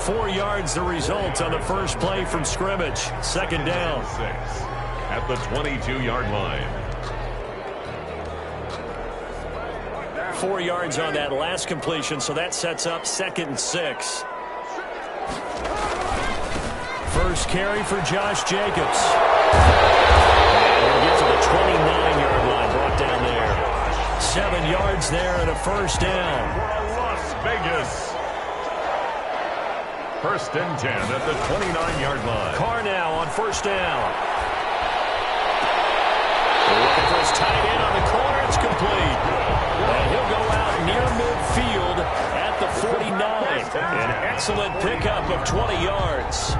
4 yards the result on the first play from scrimmage. Second down. 6 at the 22-yard line. 4 yards on that last completion, so that sets up 2nd and 6. First carry for Josh Jacobs. And he'll get to the 29-yard line, brought down there. 7 yards there and a first down. Las Vegas. First and 10 at the 29-yard line. Carr now on first down. Looking for his tight end on the corner. It's complete. And he'll go out near midfield at the 49. An excellent pickup of 20 yards.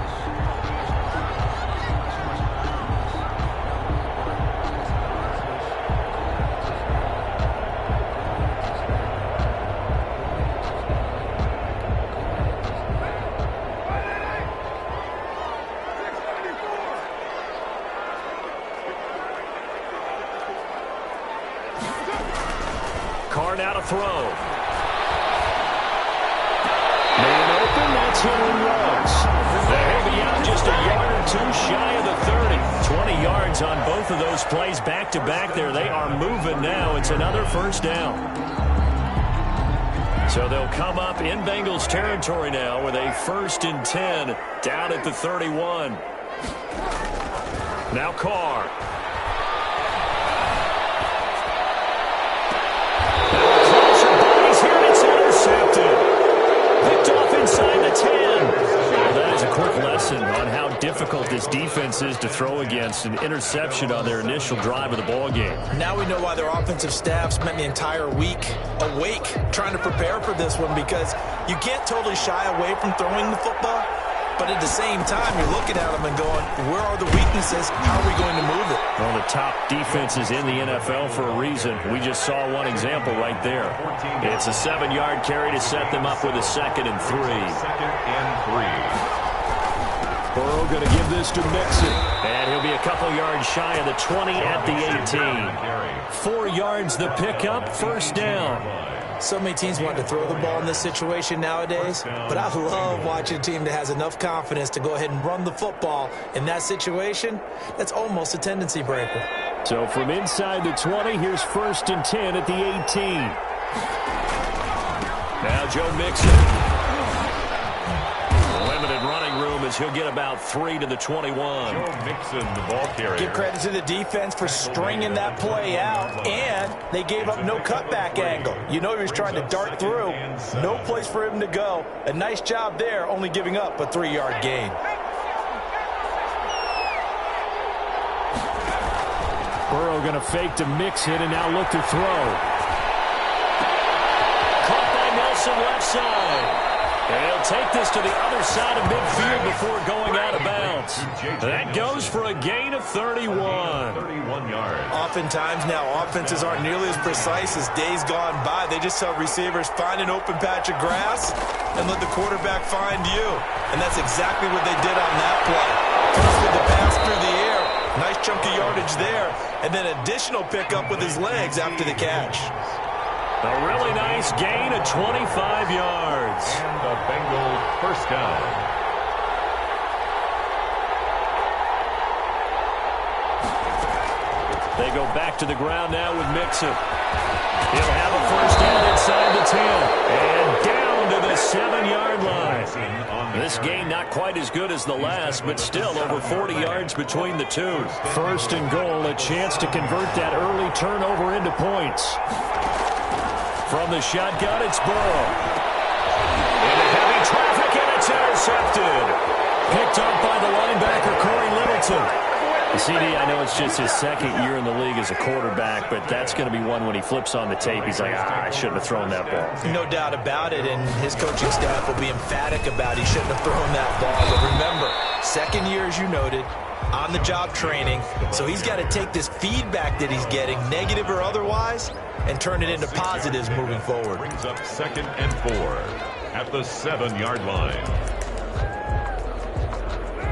Carr now to throw. Man open, that's Henry Ruggs. They'll be out just a yard or two shy of the 30. 20 yards on both of those plays back-to-back there. They are moving now. It's another first down. So they'll come up in Bengals territory now with a 1st and 10 down at the 31. Now Carr. Picked off inside the 10. Well, that is a quick lesson on how difficult this defense is to throw against. An interception on their initial drive of the ball game. Now we know why their offensive staff spent the entire week awake trying to prepare for this one, because you can't totally shy away from throwing the football, but at the same time you're looking at them and going, where are the weaknesses? How are we going to move it? Well, the top defenses in the NFL for a reason. We just saw one example right there. It's a 7-yard carry to set them up with a 2nd and 3. 2nd and 3. Burrow going to give this to Mixon. And he'll be a couple yards shy of the 20 at the 18. 4 yards the pickup, first down. So many teams want to throw the ball in this situation nowadays, but I love watching a team that has enough confidence to go ahead and run the football. In that situation, that's almost a tendency breaker. So from inside the 20, here's 1st and 10 at the 18. Now Joe Mixon. Limited running room as he'll get about 3 to the 21. Joe Mixon, the ball carrier. Give credit to the defense for stringing that play out, and they gave up no cutback angle. You know he was trying to dart through. No place for him to go. A nice job there, only giving up a 3-yard gain. Burrow going to fake to Mixon and now look to throw. Caught by Nelson left side. And he'll take this to the other side of midfield before going out of bounds. That goes for a gain of 31. 31 yards. Oftentimes now, offenses aren't nearly as precise as days gone by. They just tell receivers, find an open patch of grass and let the quarterback find you. And that's exactly what they did on that play. First with the pass through the air. Nice chunk of yardage there. And then additional pickup with his legs after the catch. A really nice gain of 25 yards. And the Bengals first down. They go back to the ground now with Mixon. He'll have a first down inside the 10. And down to the 7-yard line. This game not quite as good as the last, but still over 40 yards between the two. 1st and goal, a chance to convert that early turnover into points. From the shotgun, it's Burrow. Into heavy traffic, and it's intercepted. Picked up by the linebacker, Corey Littleton. CD, I know it's just his 2nd year in the league as a quarterback, but that's going to be one when he flips on the tape. He's like, I shouldn't have thrown that ball. No doubt about it, and his coaching staff will be emphatic about he shouldn't have thrown that ball. But remember, 2nd year, as you noted, on-the-job training, so he's got to take this feedback that he's getting, negative or otherwise, and turn it into positives moving forward. Brings up 2nd and 4 at the 7-yard line.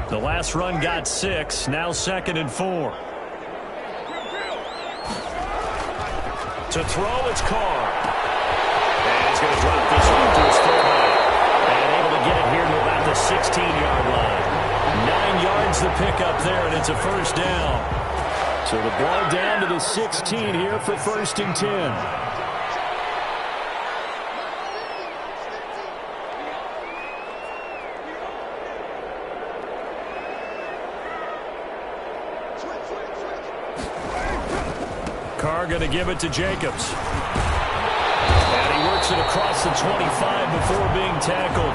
The last run got 6, now 2nd and 4. To throw, it's Carr. And he's going to drop this one to his fullback. And able to get it here to about the 16-yard line. 9 yards the pickup there, and it's a first down. So the ball down to the 16 here for 1st and 10. Carr going to give it to Jacobs. And he works it across the 25 before being tackled.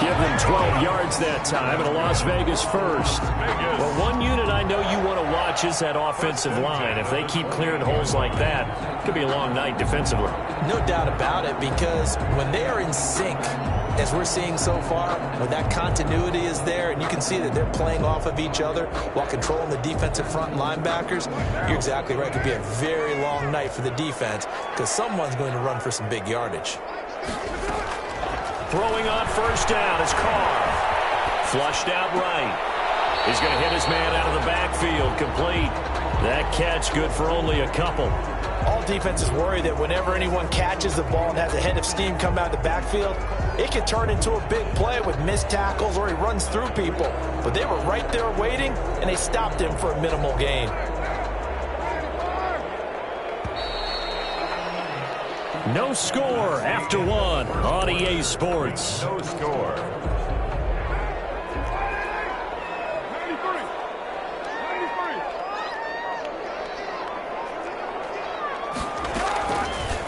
Give them 12 yards that time and a Las Vegas first. Well, one unit I know you want to watch is that offensive line. If they keep clearing holes like that, it could be a long night defensively. No doubt about it, because when they are in sync, as we're seeing so far, when that continuity is there and you can see that they're playing off of each other while controlling the defensive front linebackers, you're exactly right. It could be a very long night for the defense because someone's going to run for some big yardage. Throwing on first down is Carr. Flushed out right. He's going to hit his man out of the backfield. Complete. That catch good for only a couple. All defenses worry that whenever anyone catches the ball and has a head of steam come out of the backfield, it can turn into a big play with missed tackles or he runs through people. But they were right there waiting, and they stopped him for a minimal gain. No score after one on EA Sports. No score.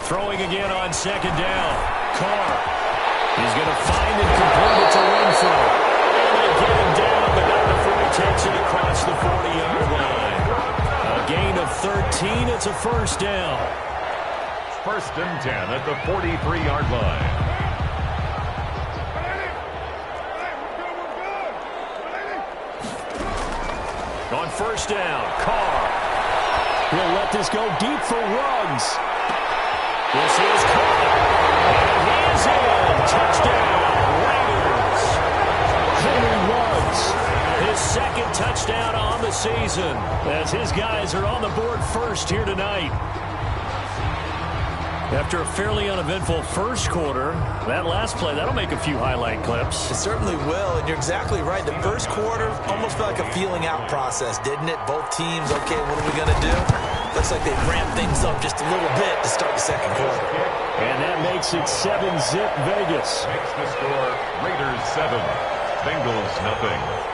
Throwing again on second down. Carr. He's going to find and complete it to Renfro. And they get him down, but not before he takes it across the 40-yard line. A gain of 13. It's a first down. 1st and 10 at the 43-yard line. On first down, Carr. He'll let this go deep for Ruggs. This is Carr. And he is in. Touchdown, Raiders. Henry Ruggs, his 2nd touchdown on the season, as his guys are on the board first here tonight. After a fairly uneventful first quarter, that last play, that'll make a few highlight clips. It certainly will, and you're exactly right. The first quarter almost felt like a feeling out process, didn't it? Both teams, okay, what are we going to do? Looks like they ramped things up just a little bit to start the second quarter. And that makes it 7-zip Vegas. Makes the score Raiders 7, Bengals nothing.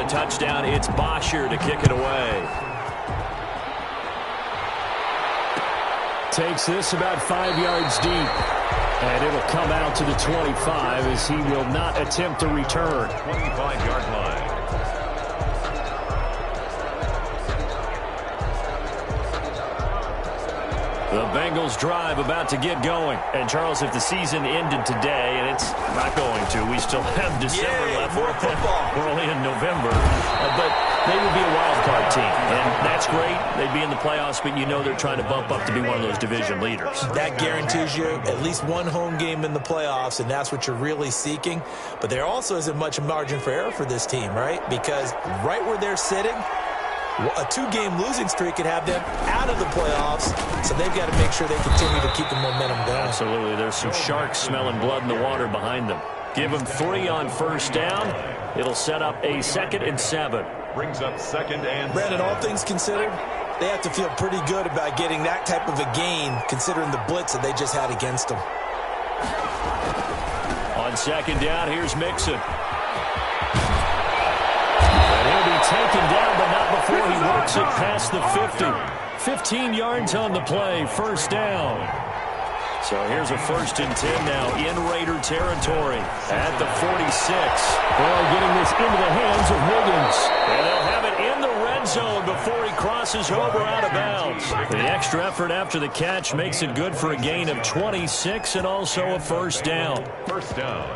Touchdown, it's Bosher to kick it away. Takes this about 5 yards deep. And it'll come out to the 25 as he will not attempt to return. 25-yard line. The Bengals drive about to get going. And, Charles, if the season ended today, and it's not going to, we still have December left. More football. We're only in November. But they would be a wild card team. And that's great. They'd be in the playoffs, but you know they're trying to bump up to be one of those division leaders. That guarantees you at least one home game in the playoffs, and that's what you're really seeking. But there also isn't much margin for error for this team, right? Because right where they're sitting, a 2-game losing streak could have them out of the playoffs, so they've got to make sure they continue to keep the momentum going. Absolutely. There's some sharks smelling blood in the water behind them. Give them 3 on first down. It'll set up a 2nd and 7. Brings up 2nd and 7. Brandon, all things considered, they have to feel pretty good about getting that type of a gain, considering the blitz that they just had against them. On second down, here's Mixon. And he'll be taken down, but not before he works it past the 50. 15 yards on the play, first down. So here's a 1st and 10 now in Raider territory at the 46. Well, getting this into the hands of Wiggins. And they'll have it in the red zone before he crosses over out of bounds. The extra effort after the catch makes it good for a gain of 26 and also a first down. First down.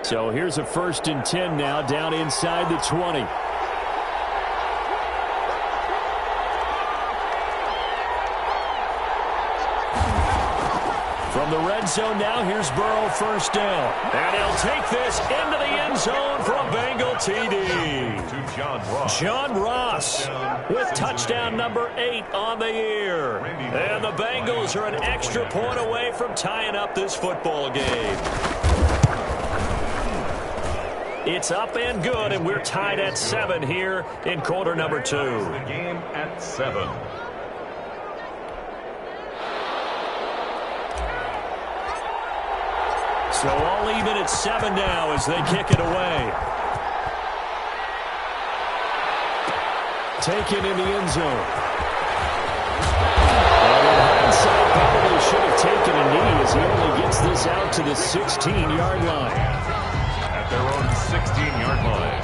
So here's a 1st and 10 now, down inside the 20. From the red zone now, here's Burrow, 1st down. And he'll take this into the end zone for a Bengal TD. To John Ross. John Ross with touchdown number 8 on the year. And the Bengals are an extra point away from tying up this football game. It's up and good, and we're tied at 7 here in quarter number 2. The game at 7. So all even at 7 now as they kick it away. Taken in the end zone. And in hindsight, probably should have taken a knee as he only gets this out to the 16-yard line. At their own 16-yard line.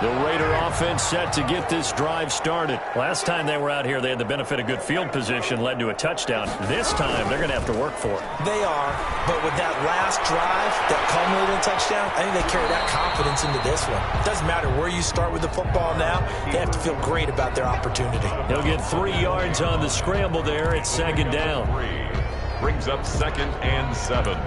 The Raider offense set to get this drive started. Last time they were out here, they had the benefit of good field position, led to a touchdown. This time, they're going to have to work for it. They are, but with that last drive, that culminated in touchdown, I think they carry that confidence into this one. It doesn't matter where you start with the football now, they have to feel great about their opportunity. He'll get 3 yards on the scramble there. It's 2nd down. Brings up 2nd and 7.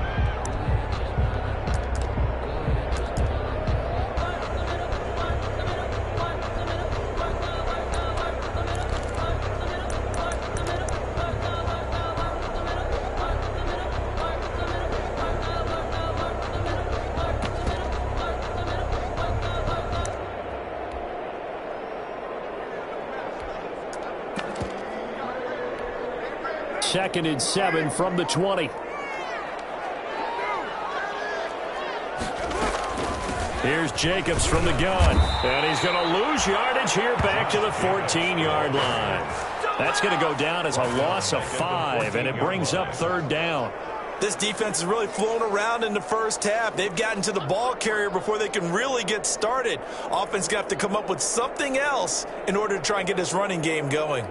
Second and 7 from the 20. Here's Jacobs from the gun. And he's going to lose yardage here back to the 14-yard line. That's going to go down as a loss of 5, and it brings up 3rd down. This defense is really flown around in the first half. They've gotten to the ball carrier before they can really get started. Offense going to have to come up with something else in order to try and get this running game going.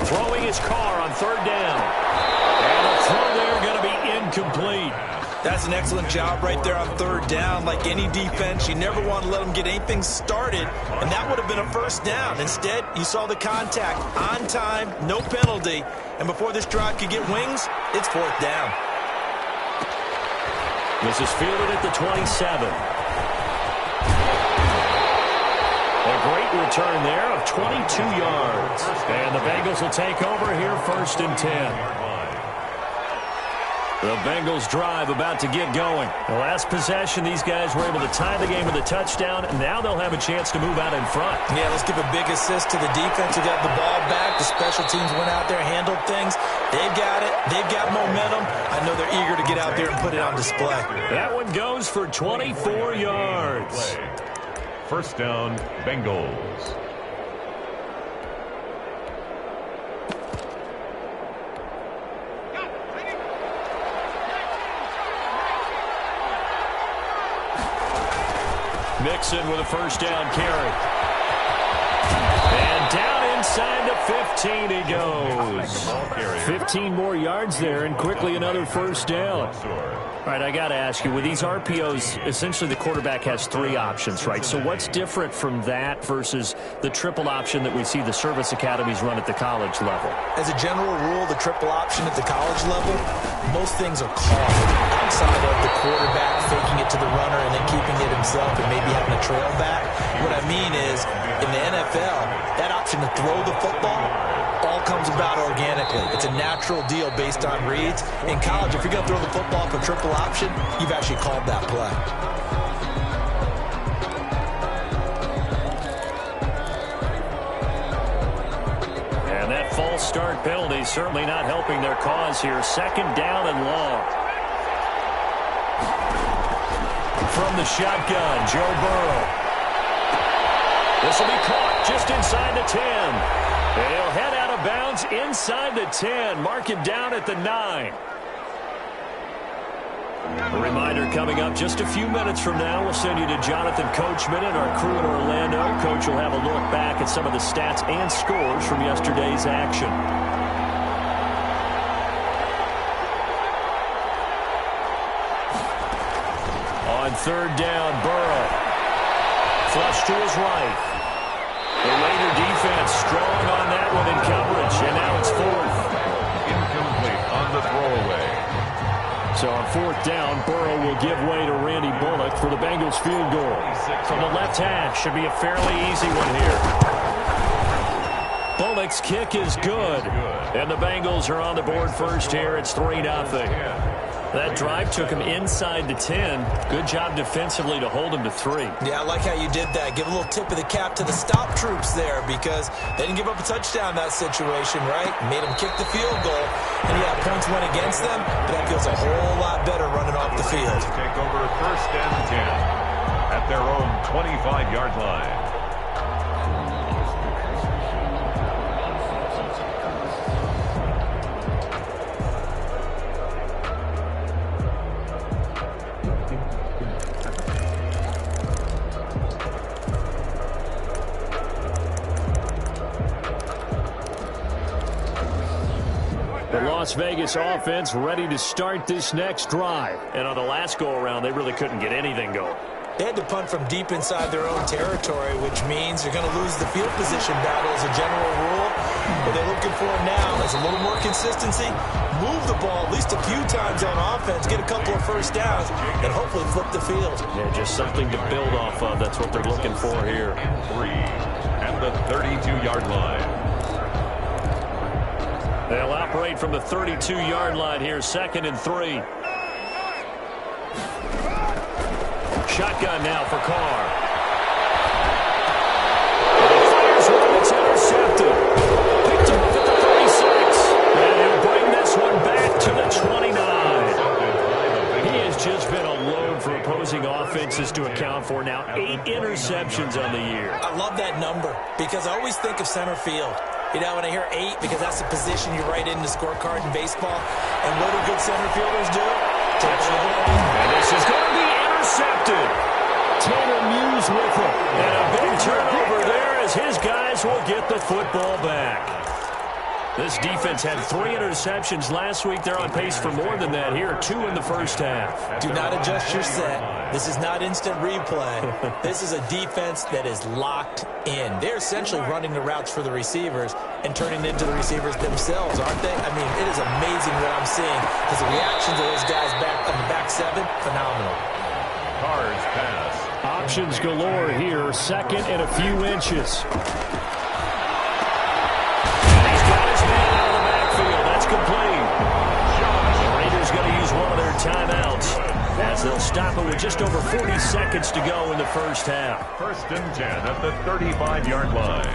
Throwing his car on 3rd down. And the throw there going to be incomplete. That's an excellent job right there on 3rd down. Like any defense, you never want to let them get anything started, and that would have been a 1st down. Instead, you saw the contact on time, no penalty, and before this drive could get wings, it's 4th down. This is fielded at the 27. A great return there of 22 yards. And the Bengals will take over here 1st and 10. The Bengals drive about to get going. The last possession, these guys were able to tie the game with a touchdown. Now they'll have a chance to move out in front. Yeah, let's give a big assist to the defense who got the ball back. The special teams went out there, handled things. They've got it. They've got momentum. I know they're eager to get out there and put it on display. That one goes for 24 yards. 1st down, Bengals. Mixon with a 1st down carry. And down inside the 15 he goes. 15 more yards there, and quickly another 1st down. All right, I got to ask you, with these RPOs, essentially the quarterback has 3 options, right? So what's different from that versus the triple option that we see the service academies run at the college level? As a general rule, the triple option at the college level, most things are called outside of the quarterback faking it to the runner and then keeping it himself and maybe having a trail back. What I mean is, in the NFL, that option to throw the football all comes about organically. It's a natural deal based on reads. In college, if you're going to throw the football for triple option, you've actually called that play. And that false start penalty certainly not helping their cause here. 2nd down and long. from the shotgun, Joe Burrow. This will be caught just inside the 10. And he'll head out of bounds inside the 10. Mark it down at the 9. A reminder coming up just a few minutes from now. We'll send you to Jonathan Coachman and our crew in Orlando. Coach will have a look back at some of the stats and scores from yesterday's action. On third down, Burrow. Flush to his right. The Raider defense strong on that one in coverage, and now it's fourth. Incomplete on the throwaway. So on fourth down, Burrow will give way to Randy Bullock for the Bengals field goal. From the left hash, should be a fairly easy one here. Bullock's kick is good. And the Bengals are on the board first here. It's 3-0. That drive took him inside the 10. Good job defensively to hold him to 3. Yeah, I like how you did that. Give a little tip of the cap to the stop troops there because they didn't give up a touchdown in that situation, right? Made them kick the field goal. And, yeah, points went against them, but that feels a whole lot better running off the field. Take over first and 10 at their own 25-yard line. The Las Vegas offense ready to start this next drive. And on the last go-around, they really couldn't get anything going. They had to punt from deep inside their own territory, which means you're going to lose the field position battle as a general rule. What they're looking for now is a little more consistency, move the ball at least a few times on offense, get a couple of first downs, and hopefully flip the field. Yeah, just something to build off of. That's what they're looking for here. 3 at the 32-yard line. They'll operate from the 32-yard line here, 2nd and 3. Shotgun now for Carr. And he fires one. It's intercepted. Picked him up at the 36. And he'll bring this one back to the 29. He has just been a load for opposing offenses to account for now. 8 interceptions on the year. I love that number because I always think of center field. You know, when I hear 8, because that's the position you write in the scorecard in baseball. And what do good center fielders do? Touch the ball. And this is going to be intercepted. Tanner Muse with it. And a big turnover there as his guys will get the football back. This defense had 3 interceptions last week. They're on pace for more than that here. 2 in the first half. Do not adjust your set. This is not instant replay. This is a defense that is locked in. They're essentially running the routes for the receivers and turning into the receivers themselves, aren't they? I mean, it is amazing what I'm seeing because the reactions of those guys back on the back 7, phenomenal. Carr's pass. Options galore here. 2nd and a few inches. Complete. The Raiders going to use one of their timeouts as they'll stop it with just over 40 seconds to go in the first half. 1st and 10 at the 35-yard line.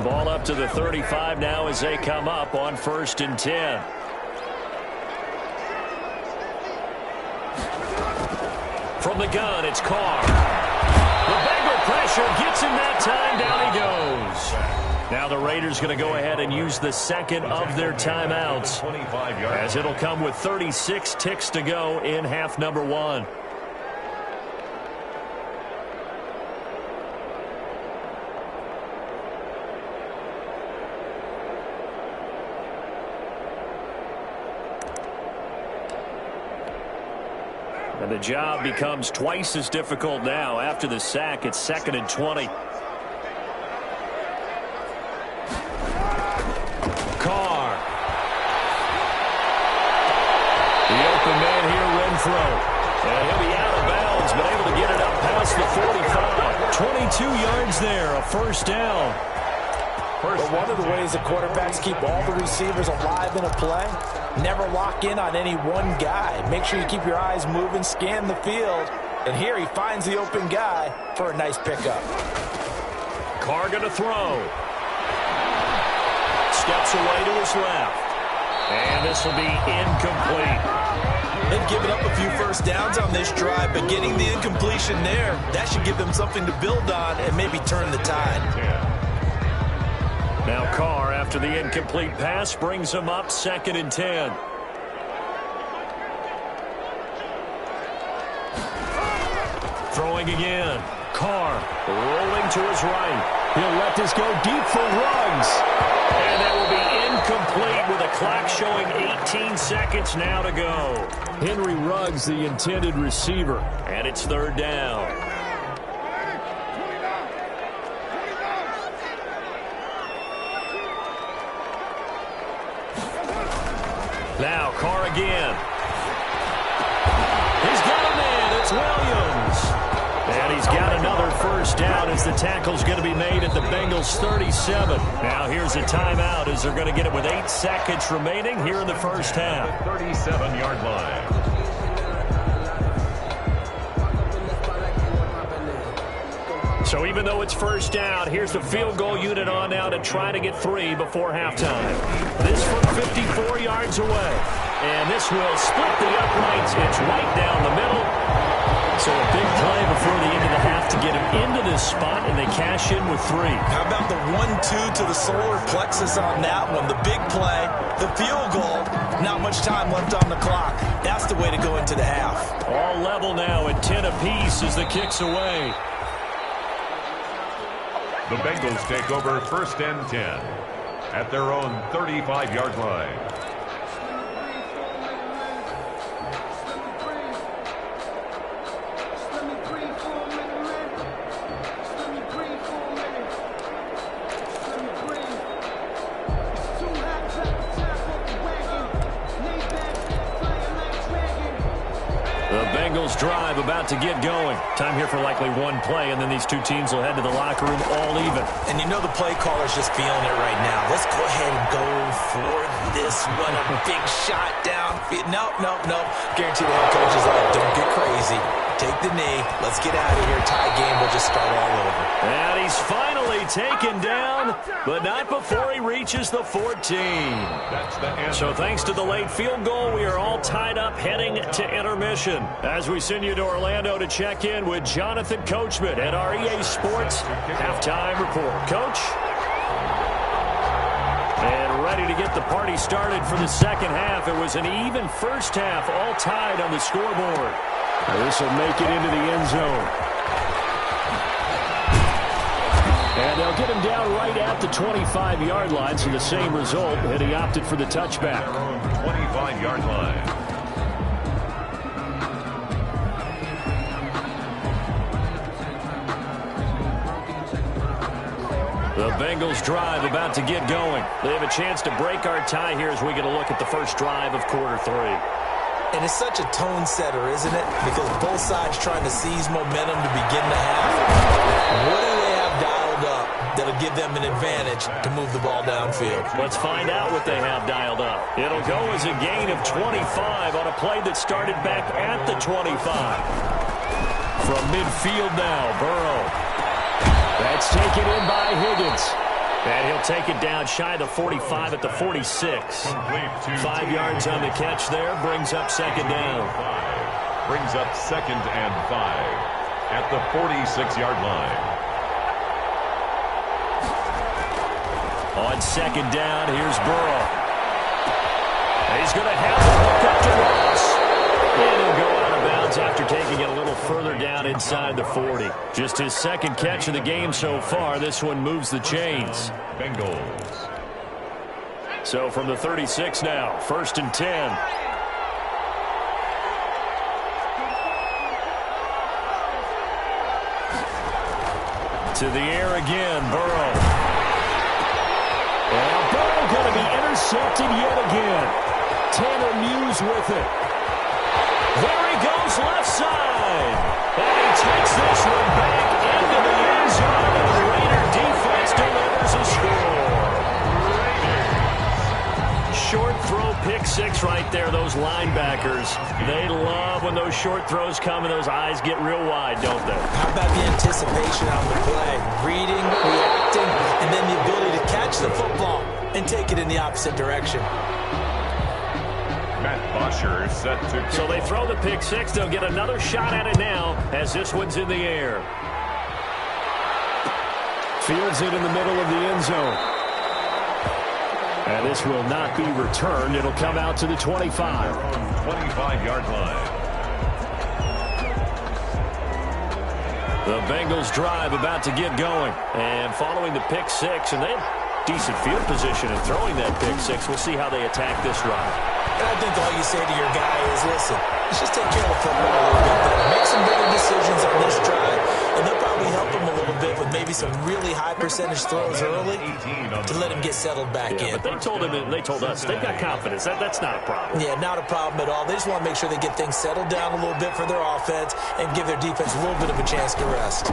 Ball up to the 35 now as they come up on 1st and 10. From the gun, it's Carr. The Bengal pressure gets him that time. Down he goes. Now the Raiders going to go ahead and use the 2nd of their timeouts as it'll come with 36 ticks to go in half number 1. And the job becomes twice as difficult now after the sack. It's 2nd and 20. Carr. The open man here, Renfro. And he'll be out of bounds, but able to get it up past the 45. 22 yards there, a first down. But one of the ways the quarterbacks keep all the receivers alive in a play, never lock in on any one guy. Make sure you keep your eyes moving, scan the field. And here he finds the open guy for a nice pickup. Carr going to throw. Steps away to his left. And this will be incomplete. They've given up a few first downs on this drive, but getting the incompletion there, that should give them something to build on and maybe turn the tide. Now Carr, after the incomplete pass, brings them up 2nd and 10. Throwing again. Carr rolling to his right. He'll let this go deep for Ruggs. And that will be incomplete with a clock showing 18 seconds now to go. Henry Ruggs, the intended receiver. And it's 3rd down. Now Carr again. He's got a man. It's Williams. And he's got another first down as the tackle's going to be made at the Bengals' 37. Now here's a timeout as they're going to get it with 8 seconds remaining here in the first half. 37-yard line. So even though it's first down, here's the field goal unit on now to try to get 3 before halftime. This from 54 yards away. And this will split the uprights. It's right down the middle. So a big play before the end of the half to get him into this spot, and they cash in with 3. How about the 1-2 to the solar plexus on that one? The big play, the field goal, not much time left on the clock. That's the way to go into the half. All level now at 10 apiece as the kick's away. The Bengals take over 1st and 10 at their own 35-yard line. Drive about to get going. Time here for likely one play, and then these two teams will head to the locker room all even. And you know the play caller's just feeling it right now. Let's go ahead and go for this one. A big shot down. Nope. Guarantee the head coach is like, don't get crazy. Take the knee. Let's get out of here. Tie game will just start all over. And he's finally taken down, but not before he reaches the 14. That's the end. So thanks to the late field goal, we are all tied up heading to intermission. As we send you to Orlando to check in with Jonathan Coachman at our EA Sports Halftime Report. Coach? And ready to get the party started for the second half. It was an even first half, all tied on the scoreboard. This will make it into the end zone. And they'll get him down right at the 25-yard line, so the same result, and he opted for the touchback. 25-yard line. The Bengals drive about to get going. They have a chance to break our tie here as we get a look at the first drive of quarter 3. And it's such a tone setter, isn't it? Because both sides trying to seize momentum to begin the half. What do they have dialed up that'll give them an advantage to move the ball downfield? Let's find out what they have dialed up. It'll go as a gain of 25 on a play that started back at the 25. From midfield now, Burrow. That's taken in by Higgins. And he'll take it down shy of the 45 at the 46. 5 yards on the catch there. Brings up second down. Brings up 2nd and 5 at the 46-yard line. On second down, here's Burrow. He's going to have the hook up to Ross. And he'll go out of bounds after taking it a little further down inside the 40. Just his second catch of the game so far. This one moves the chains. Bengals. So from the 36 now, 1st and 10. To the air again, Burrow. And Burrow going to be intercepted yet again. Tanner Muse with it. There he goes, left side. And he takes this one back into the end zone. And the Raider defense delivers a score. Short throw, pick six right there, those linebackers. They love when those short throws come and those eyes get real wide, don't they? How about the anticipation on the play? Reading, reacting, and then the ability to catch the football and take it in the opposite direction. Matt Bosher set to kick. So they throw the pick six. They'll get another shot at it now as this one's in the air. Fields it in the middle of the end zone. And this will not be returned. It'll come out to the 25. 25-yard line. The Bengals drive about to get going. And following the pick six, and they have decent field position in throwing that pick six. We'll see how they attack this drive. And I think all you say to your guy is, listen, let's just take care of the football a little bit better. Make some better decisions on this drive, and they'll probably help him a little bit with maybe some really high percentage throws early to let him get settled back in. But they told us they've got confidence. That's not a problem. Yeah, not a problem at all. They just want to make sure they get things settled down a little bit for their offense and give their defense a little bit of a chance to rest.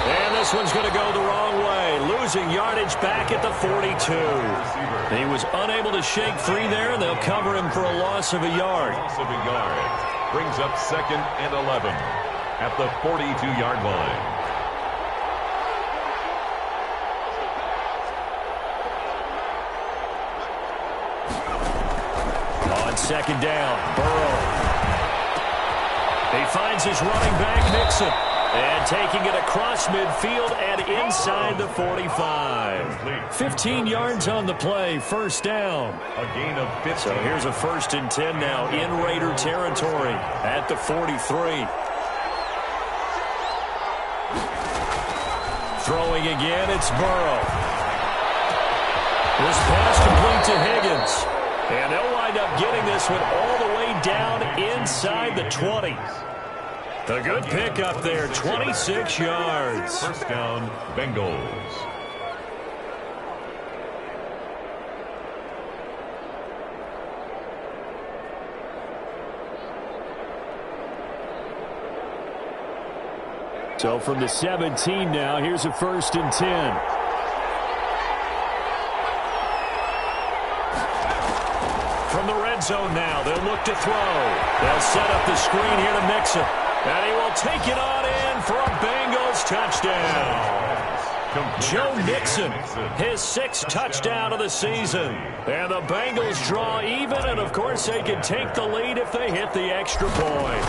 And this one's going to go the wrong way. Losing yardage back at the 42. He was unable to shake free there, and they'll cover him for a loss of a yard. Loss of a yard. Brings up 2nd and 11 at the 42-yard line. On 2nd down, Burrow. He finds his running back, Mixon. And taking it across midfield and inside the 45. 15 yards on the play, first down. A gain of 15. So here's a 1st and 10 now in Raider territory at the 43. Throwing again, it's Burrow. This pass complete to Higgins. And they'll wind up getting this one all the way down inside the 20. A good pick up there, 26 yards. First down, Bengals. So from the 17 now, here's a 1st and 10. From the red zone now, they'll look to throw. They'll set up the screen here to Mixon. And he will take it on in for a Bengals touchdown. Joe Mixon, his 6th touchdown of the season. And the Bengals draw even, and of course they can take the lead if they hit the extra point.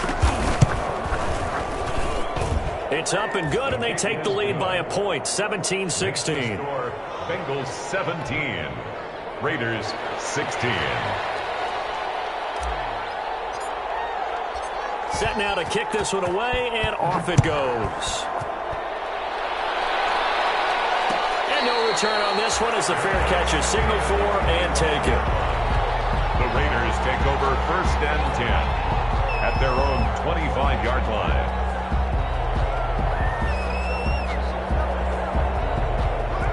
It's up and good, and they take the lead by a point, 17-16. Bengals 17, Raiders 16. Set now to kick this one away, and off it goes. And no return on this one as the fair catch is signaled for and taken. The Raiders take over 1st and 10 at their own 25-yard line.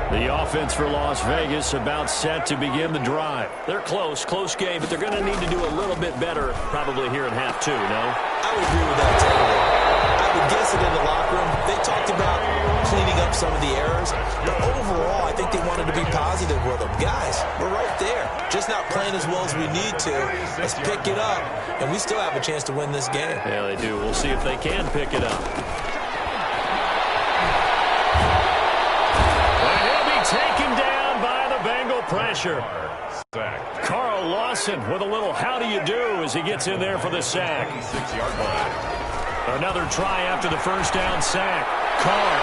The offense for Las Vegas about set to begin the drive. They're close game, but they're going to need to do a little bit better probably here in half two, no? I would agree with that totally. I would guess it in the locker room. They talked about cleaning up some of the errors, but overall, I think they wanted to be positive with them. Guys, we're right there. Just not playing as well as we need to. Let's pick it up, and we still have a chance to win this game. Yeah, they do. We'll see if they can pick it up. And he'll be taken down by the Bengal pressure. Carl Lawson with a little how do you do as he gets in there for the sack. 26-yard line. Another try after the first down sack. Carr.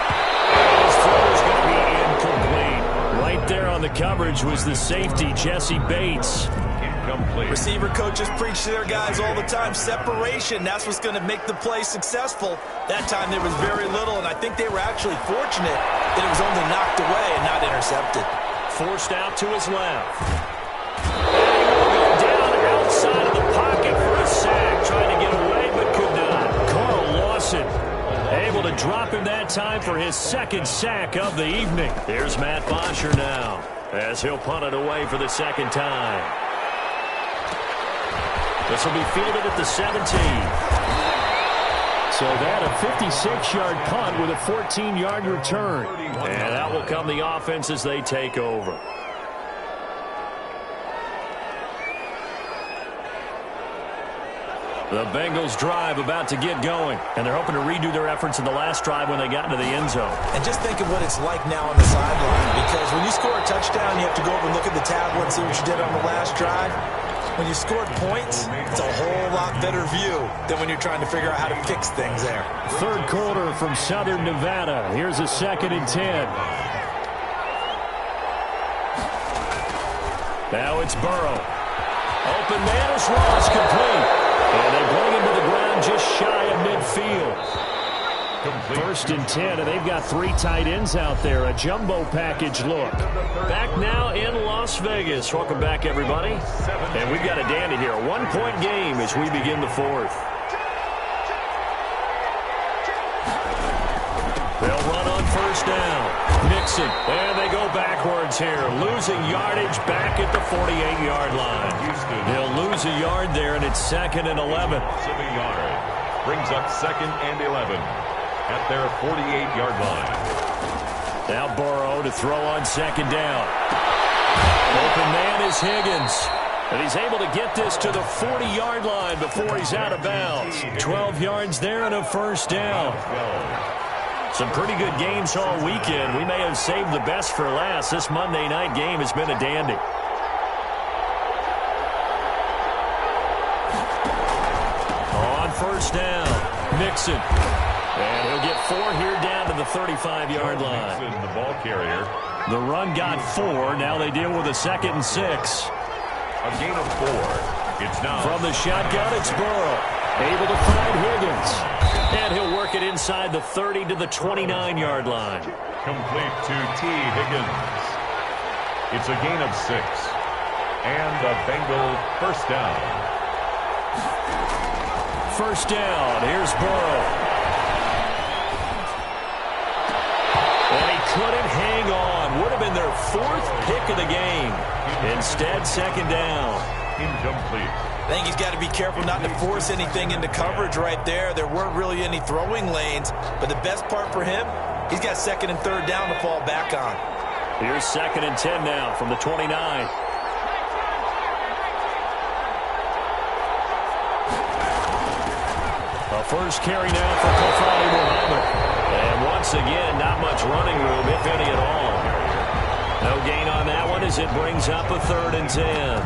His throw is going to be incomplete. Right there on the coverage was the safety, Jesse Bates. Incomplete. Receiver coaches preach to their guys all the time. Separation, that's what's going to make the play successful. That time there was very little, and I think they were actually fortunate that it was only knocked away and not intercepted. Forced out to his left. Down outside of the pocket for a sack. Trying to get away, but could not. Carl Lawson able to drop him that time for his 2nd sack of the evening. Here's Matt Bosher now as he'll punt it away for the 2nd time. This will be fielded at the 17. So that a 56-yard punt with a 14-yard return. And that will come the offense as they take over. The Bengals drive about to get going, and they're hoping to redo their efforts in the last drive when they got into the end zone. And just think of what it's like now on the sideline, because when you score a touchdown, you have to go over and look at the tablet and see what you did on the last drive. When you scored points, it's a whole lot better view than when you're trying to figure out how to fix things there. Third quarter from Southern Nevada. Here's a 2nd and 10. Now it's Burrow. Open man is lost, complete. And they bring him to the ground just shy of midfield. First and 10, and they've got 3 tight ends out there. A jumbo package look. Back now in Las Vegas. Welcome back, everybody. And we've got a dandy here. A 1-point game as we begin the 4th. They'll run on first down. Mixon, and they go backwards here. Losing yardage back at the 48-yard line. They'll lose a yard there, and it's 2nd and 11. Brings up 2nd and 11. At their 48-yard line. Now Burrow to throw on 2nd down. Open man is Higgins. And he's able to get this to the 40-yard line before he's out of bounds. 12 yards there and a first down. Some pretty good games all weekend. We may have saved the best for last. This Monday night game has been a dandy. On first down, Mixon. And he'll get 4 here down to the 35-yard line. The ball carrier. The run got 4. Now they deal with a 2nd and 6. A gain of 4. It's now from the shotgun. It's Burrow, able to find Higgins, and he'll work it inside the 30 to the 29-yard line. Complete to T. Higgins. It's a gain of 6, and a Bengal first down. First down. Here's Burrow. And he couldn't hang on. Would have been their 4th pick of the game. Instead, 2nd down. Incomplete. I think he's got to be careful not to force anything into coverage right there. There weren't really any throwing lanes. But the best part for him, he's got 2nd and 3rd down to fall back on. Here's 2nd and 10 now from the 29. A first carry now for Kofani Muhammad. And once again, not much running room, if any at all. No gain on that one as it brings up a 3rd and 10.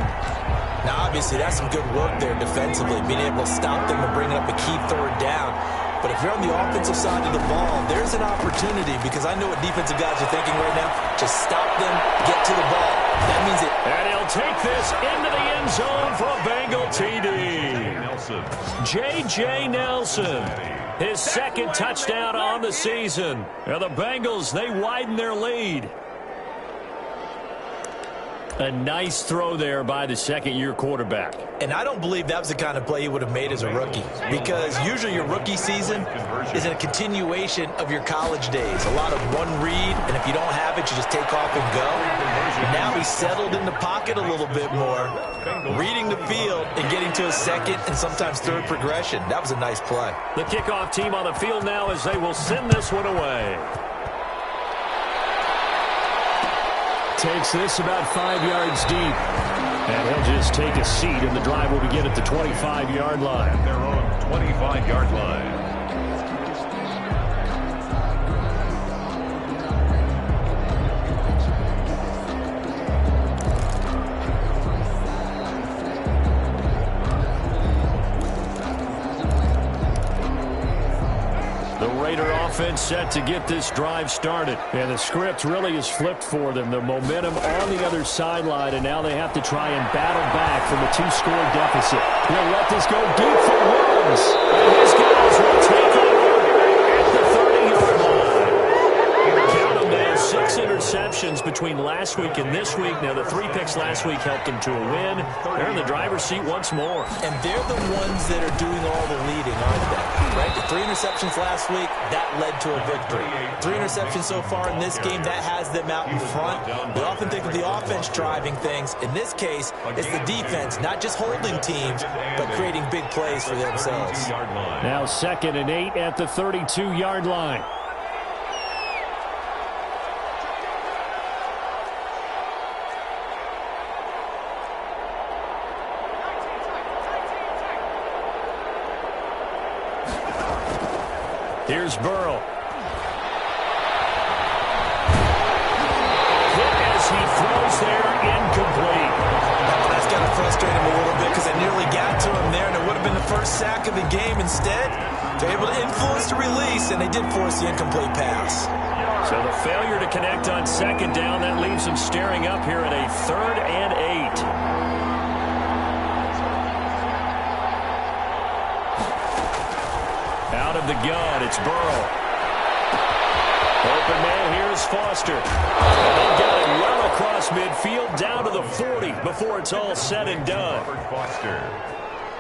Now, obviously, that's some good work there defensively, being able to stop them and bring up a key 3rd down. But if you're on the offensive side of the ball, there's an opportunity, because I know what defensive guys are thinking right now. Just stop them, get to the ball. That means it. And he'll take this into the end zone for a Bengal TD. J.J. Nelson. His 2nd touchdown on the season. Now the Bengals, they widen their lead. A nice throw there by the 2nd-year quarterback. And I don't believe that was the kind of play he would have made as a rookie, because usually your rookie season is a continuation of your college days. A lot of one read, and if you don't have it, you just take off and go. Now he's settled in the pocket a little bit more, reading the field and getting to a 2nd and sometimes 3rd progression. That was a nice play. The kickoff team on the field now as they will send this one away. Takes this about 5 yards deep. And he'll just take a seat, and the drive will begin at the 25-yard line. At their own 25-yard line. Offense set to get this drive started. And the script really is flipped for them. The momentum on the other sideline, and now they have to try and battle back from a 2-score deficit. He'll let this go deep for Williams. And his guys will take over at the 30-yard line. Count them there. 6 interceptions between last week and this week. Now, the 3 picks last week helped them to a win. They're in the driver's seat once more. And they're the ones that are doing all the leading, aren't they? Right? The 3 interceptions last week, that led to a victory. 3 interceptions so far in this game, that has them out in front. We often think of the offense driving things. In this case, it's the defense, not just holding teams, but creating big plays for themselves. Now 2nd and 8 at the 32-yard line. Here's Burrow. Hit as he throws there, incomplete. That's got to frustrate him a little bit. really got to him there, and it would have been the first sack of the game. Instead, they're able to influence the release, and they did force the incomplete pass. So the failure to connect on second down, that leaves them staring up here at a 3rd and 8. Out of the gun, it's Burrow. Open man, here's Foster. And they got it well across midfield, down to the 40 before it's all said and done.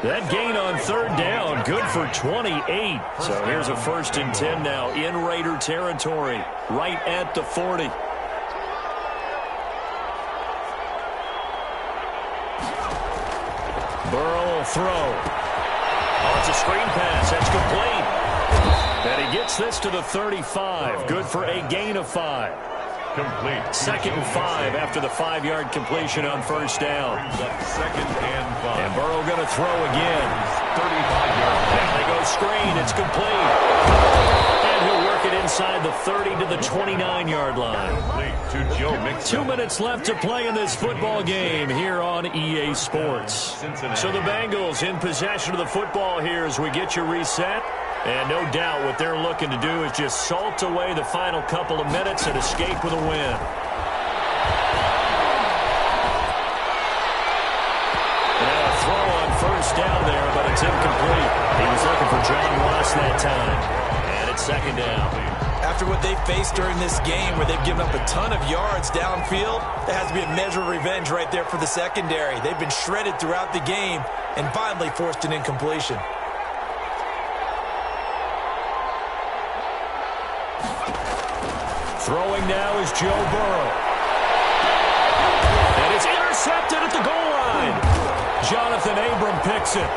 That gain on 3rd down, good for 28. So here's a 1st and 10 now in Raider territory, right at the 40. Burrow will throw. Oh, it's a screen pass. That's complete. And he gets this to the 35. Good for a gain of 5. Complete. 2nd and 5 after the 5-yard completion on 1st down. 2nd and 5. And Burrow going to throw again. 35-yard. And they go screen. It's complete. And he'll work it inside the 30 to the 29-yard line. To Joe Mixon. 2 minutes left to play in this football game here on EA Sports. So the Bengals in possession of the football here as we get you reset. And no doubt what they're looking to do is just salt away the final couple of minutes and escape with a win. Now a throw on 1st down there, but it's incomplete. He was looking for John Ross that time. And it's 2nd down. After what they faced during this game where they've given up a ton of yards downfield, there has to be a measure of revenge right there for the secondary. They've been shredded throughout the game and finally forced an incompletion. Throwing now is Joe Burrow. And it's intercepted at the goal line. Jonathan Abram picks it.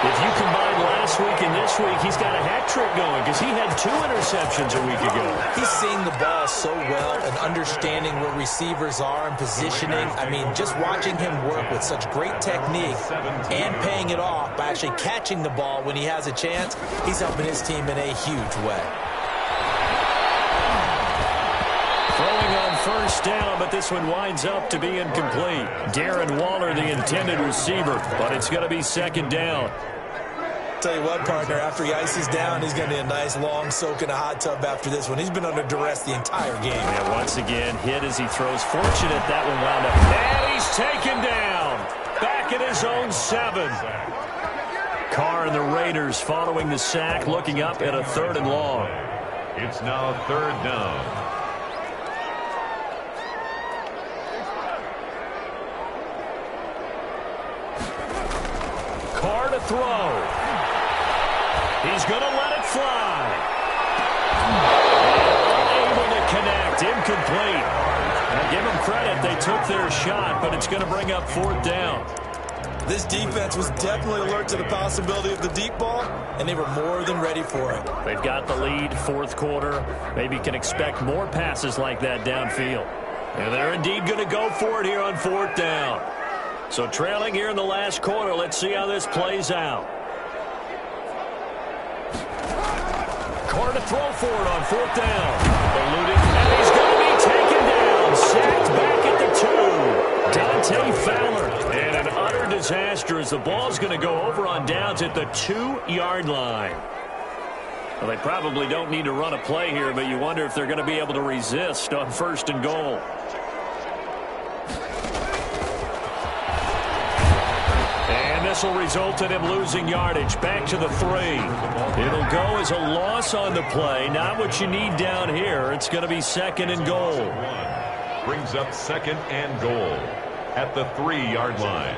If you combine last week and this week, he's got a hat trick going because he had 2 interceptions a week ago. He's seeing the ball so well and understanding where receivers are and positioning. I mean, just watching him work with such great technique and paying it off by actually catching the ball when he has a chance, he's helping his team in a huge way. Throwing on 1st down, but this one winds up to be incomplete. Darren Waller, the intended receiver, but it's going to be 2nd down. Tell you what, partner, after he ices down, he's going to need a nice long soak in a hot tub after this one. He's been under duress the entire game. And once again, hit as he throws. Fortunate that one wound up. And he's taken down. Back at his own 7. Carr and the Raiders following the sack, looking up at a 3rd and long. It's now 3rd down. Carr to throw. He's going to let it fly. Unable to connect. Incomplete. Now give them credit. They took their shot, but it's going to bring up 4th down. This defense was definitely alert to the possibility of the deep ball, and they were more than ready for it. They've got the lead, 4th quarter. Maybe can expect more passes like that downfield. And they're indeed going to go for it here on 4th down. So trailing here in the last quarter, let's see how this plays out. Carr to throw for it on 4th down. Eluding, and he's going to be taken down. Sacked back at the 2. Dante Fowler. And an utter disaster as the ball's going to go over on downs at the 2-yard line. Well, they probably don't need to run a play here, but you wonder if they're going to be able to resist on 1st and goal. This will result in him losing yardage. Back to the 3. It'll go as a loss on the play. Not what you need down here. It's going to be 2nd and goal. Brings up 2nd and goal at the 3-yard line.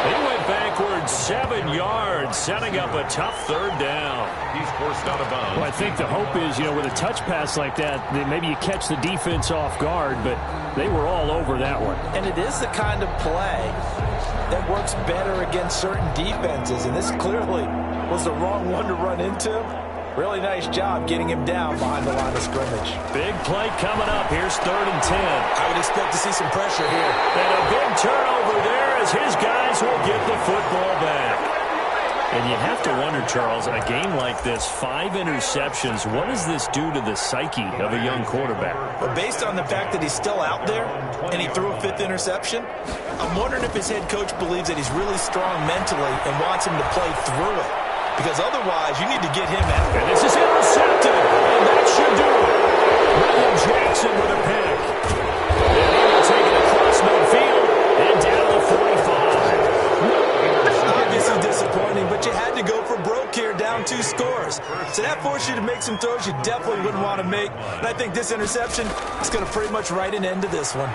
He went backwards 7 yards, setting up a tough 3rd down. He's forced out of bounds. Well, I think the hope is, with a touch pass like that, maybe you catch the defense off guard, but they were all over that one. And it is the kind of play that works better against certain defenses, and this clearly was the wrong one to run into. Really nice job getting him down behind the line of scrimmage. Big play coming up. Here's 3rd and 10. I would expect to see some pressure here. And a big turnover there as his guys will get the football back. And you have to wonder, Charles, a game like this, 5 interceptions, what does this do to the psyche of a young quarterback? Well, based on the fact that he's still out there and he threw a 5th interception, I'm wondering if his head coach believes that he's really strong mentally and wants him to play through it. Because otherwise, you need to get him out. And this is intercepted, and that should do it. William Jackson with a pick. And he will take it across midfield and down to 45. Obviously disappointing, but you had to go for broke here, down 2 scores. So that forced you to make some throws you definitely wouldn't want to make. And I think this interception is going to pretty much write an end to this one.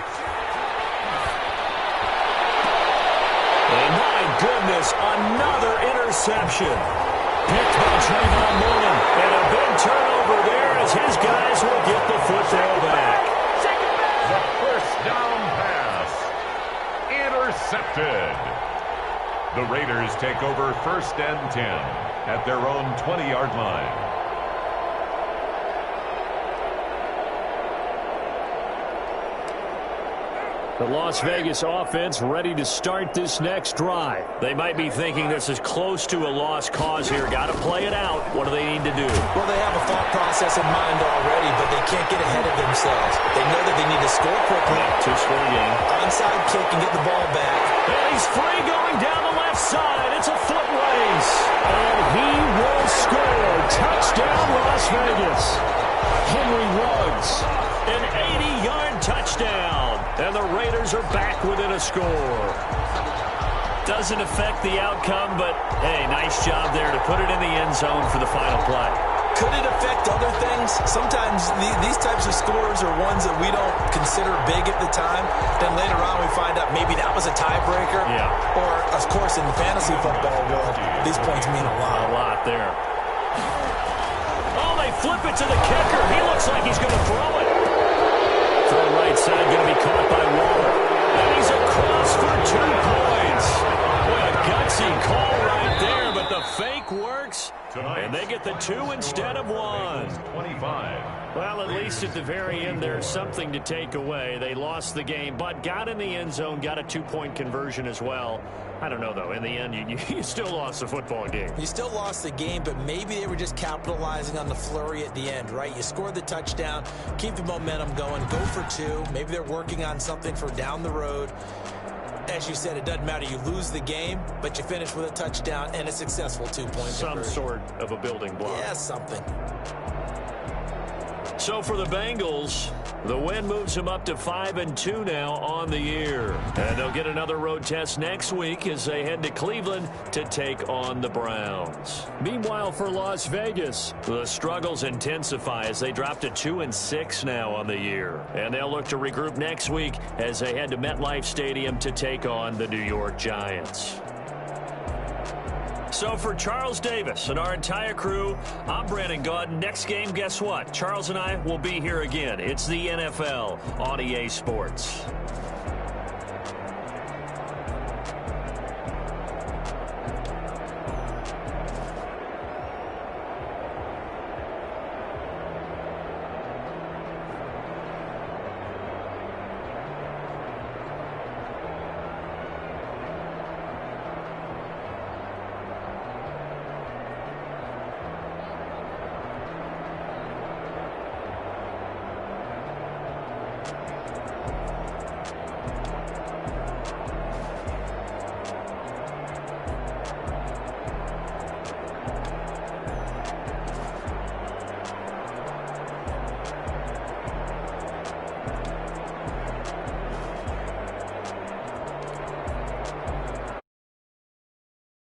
And my goodness, another interception. Picked by Trayvon Mullen. And a big turnover there as his guys will get the football back. The first down pass. Intercepted. The Raiders take over 1st and 10 at their own 20-yard line. The Las Vegas offense ready to start this next drive. They might be thinking this is close to a lost cause here. Got to play it out. What do they need to do? Well, they have a thought process in mind already, but they can't get ahead of themselves. They know that they need to score quickly. 2-score game. Onside kick and get the ball back. And he's free going down the left side. It's a foot race. And he will score. Touchdown, Las Vegas. Henry Ruggs. An 80-yard touchdown. And the Raiders are back within a score. Doesn't affect the outcome, but, hey, nice job there to put it in the end zone for the final play. Could it affect other things? Sometimes these types of scores are ones that we don't consider big at the time. Then later on we find out maybe that was a tiebreaker. Yeah. Or, of course, in the fantasy football world, these points mean a lot. A lot there. Oh, they flip it to the kicker. He looks like he's going to throw it. Throw right side going to be caught by Waller. And he's across for 2 points. What a gutsy call right there, but the fake works. And they get the 2 instead of 1. 25. Well, at least at the very end, there's something to take away. They lost the game, but got in the end zone, got a 2-point conversion as well. I don't know, though. In the end, you still lost the football game. You still lost the game, but maybe they were just capitalizing on the flurry at the end, right? You scored the touchdown, keep the momentum going, go for 2. Maybe they're working on something for down the road. As you said, it doesn't matter. You lose the game, but you finish with a touchdown and a successful 2-point conversion. Some sort of a building block. Yeah, something. So for the Bengals, the win moves them up to 5-2 now on the year. And they'll get another road test next week as they head to Cleveland to take on the Browns. Meanwhile, for Las Vegas, the struggles intensify as they drop to 2-6 now on the year. And they'll look to regroup next week as they head to MetLife Stadium to take on the New York Giants. So for Charles Davis and our entire crew, I'm Brandon Gaudin. Next game, guess what? Charles and I will be here again. It's the NFL on EA Sports.